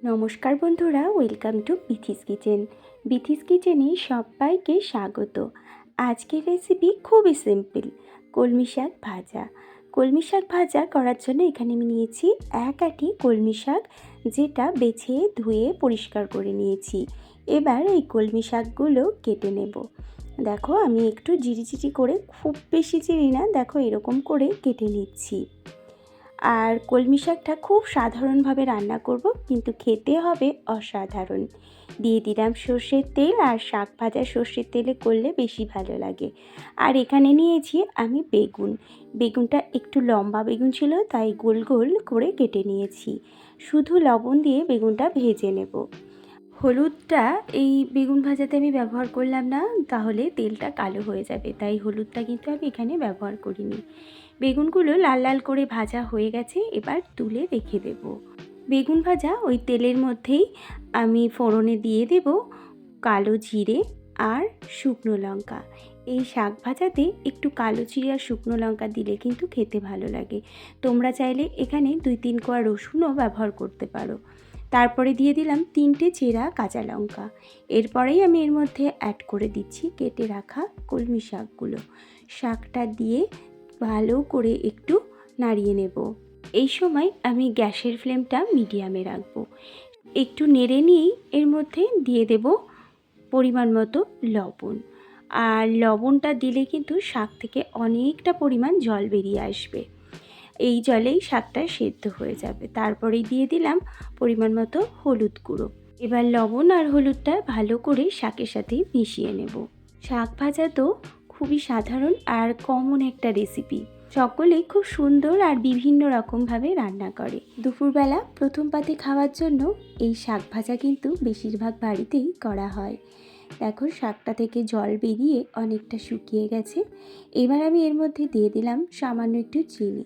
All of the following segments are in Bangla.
নমস্কার বন্ধুরা, welcome to Bithi's kitchen. Bithi's কিচেনে সবাইকে স্বাগত। আজকের রেসিপি খুবই সিম্পল, কলমি শাক ভাজা। কলমি শাক ভাজা করার জন্য এখানে আমি নিয়েছি এক আঁটি কলমি শাক, যেটা বেছে ধুয়ে পরিষ্কার করে নিয়েছি। এবার এই কলমি শাকগুলো কেটে নেব। দেখো, আমি একটু জিরিচিরি করে, খুব বেশি চিরি না, দেখো এরকম করে কেটে নিচ্ছি। আর কলমি শাকটা খুব সাধারণভাবে রান্না করব, কিন্তু খেতে হবে অসাধারণ। দিয়ে দিলাম সর্ষের তেল, আর শাক ভাজা সর্ষের তেলে করলে বেশি ভালো লাগে। আর এখানে নিয়েছি আমি বেগুনটা একটু লম্বা বেগুন ছিল, তাই গোল গোল করে কেটে নিয়েছি। শুধু লবণ দিয়ে বেগুনটা ভেজে নেব। হলুদটা এই বেগুন ভাজাতে আমি ব্যবহার করলাম না, তাহলে তেলটা কালো হয়ে যাবে, তাই হলুদটা কিন্তু আমি এখানে ব্যবহার করিনি। বেগুনগুলো লাল লাল করে ভাজা হয়ে গেছে, এবার তুলে রেখে দেব। বেগুন ভাজা ওই তেলের মধ্যেই আমি ফোড়নে দিয়ে দেব কালো জিরে আর শুকনো লঙ্কা। এই শাক ভাজাতে একটু কালো জিরে আর শুকনো লঙ্কা দিলে কিন্তু খেতে ভালো লাগে। তোমরা চাইলে এখানে 2-3 কোয়া রসুনও ব্যবহার করতে পারো। তারপরে দিয়ে দিলাম 3টে চেরা কাঁচা লঙ্কা। এরপরেই আমি এর মধ্যে অ্যাড করে দিচ্ছি কেটে রাখা কলমি শাকগুলো। শাকটা দিয়ে ভালো করে একটু নাড়িয়ে নেব। এই সময় আমি গ্যাসের ফ্লেমটা মিডিয়ামে রাখব। একটু নেড়ে নিয়েই এর মধ্যে দিয়ে দেব পরিমাণ মতো লবণ। আর লবণটা দিলে কিন্তু শাক থেকে অনেকটা পরিমাণ জল বেরিয়ে আসবে। এই জলেই শাকটা সেদ্ধ হয়ে যাবে। তারপরেই দিয়ে দিলাম পরিমাণ মতো হলুদ গুঁড়ো। এবার লবণ আর হলুদটা ভালো করে শাকের সাথে মিশিয়ে নেব। শাক ভাজা তো খুবই সাধারণ আর কমন একটা রেসিপি। সকলেই খুব সুন্দর আর বিভিন্ন রকমভাবে রান্না করে। দুপুরবেলা প্রথম পাতে খাওয়ার জন্য এই শাক ভাজা কিন্তু বেশিরভাগ বাড়িতেই করা হয়। দেখো, শাকটা থেকে জল বেরিয়ে অনেকটা শুকিয়ে গেছে। এবার আমি এর মধ্যে দিয়ে দিলাম সামান্য একটু চিনি।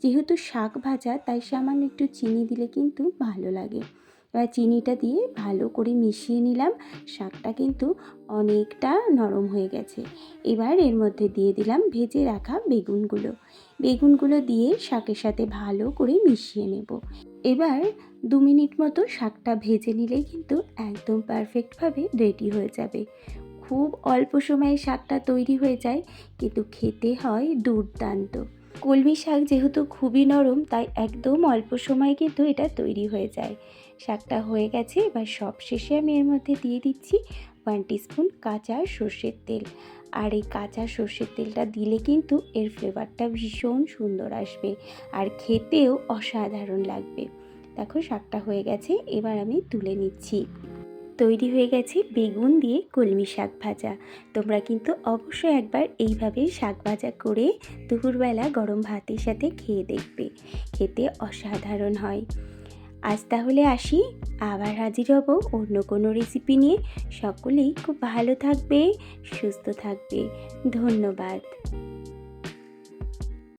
যেহেতু শাক ভাজা, তাই সামান্য একটু চিনি দিলে কিন্তু ভালো লাগে। এবার চিনিটা দিয়ে ভালো করে মিশিয়ে নিলাম। শাকটা কিন্তু অনেকটা নরম হয়ে গেছে। এবার এর মধ্যে দিয়ে দিলাম ভেজে রাখা বেগুনগুলো দিয়ে শাকের সাথে ভালো করে মিশিয়ে নেব। এবার 2 মিনিট মতো শাকটা ভেজে নিলেই কিন্তু একদম পারফেক্টভাবে রেডি হয়ে যাবে। খুব অল্প সময়ে শাকটা তৈরি হয়ে যায়, কিন্তু খেতে হয় দুর্দান্ত। কলমি শাক যেহেতু খুবই নরম, তাই একদম অল্প সময়ে কিন্তু এটা তৈরি হয়ে যায়। শাকটা হয়ে গেছে, এবার সব শেষে আমি এর মধ্যে দিয়ে দিচ্ছি 1 টিস্পুন কাঁচা সর্ষের তেল। আর এই কাঁচা সর্ষের তেলটা দিলে কিন্তু এর ফ্লেভারটা ভীষণ সুন্দর আসবে, আর খেতেও অসাধারণ লাগবে। দেখো, শাকটা হয়ে গেছে, এবার আমি তুলে নিচ্ছি। তৈরি হয়ে গেছে বেগুন দিয়ে কলমি শাক ভাজা। তোমরা কিন্তু অবশ্যই একবার এইভাবে শাক ভাজা করে দুপুরবেলা গরম ভাতের সাথে খেয়ে দেখবে, খেতে অসাধারণ হয়। আজ তাহলে আসি, আবার হাজির হব অন্য কোনো রেসিপি নিয়ে। সকলেই খুব ভালো থাকবে, সুস্থ থাকবে। ধন্যবাদ।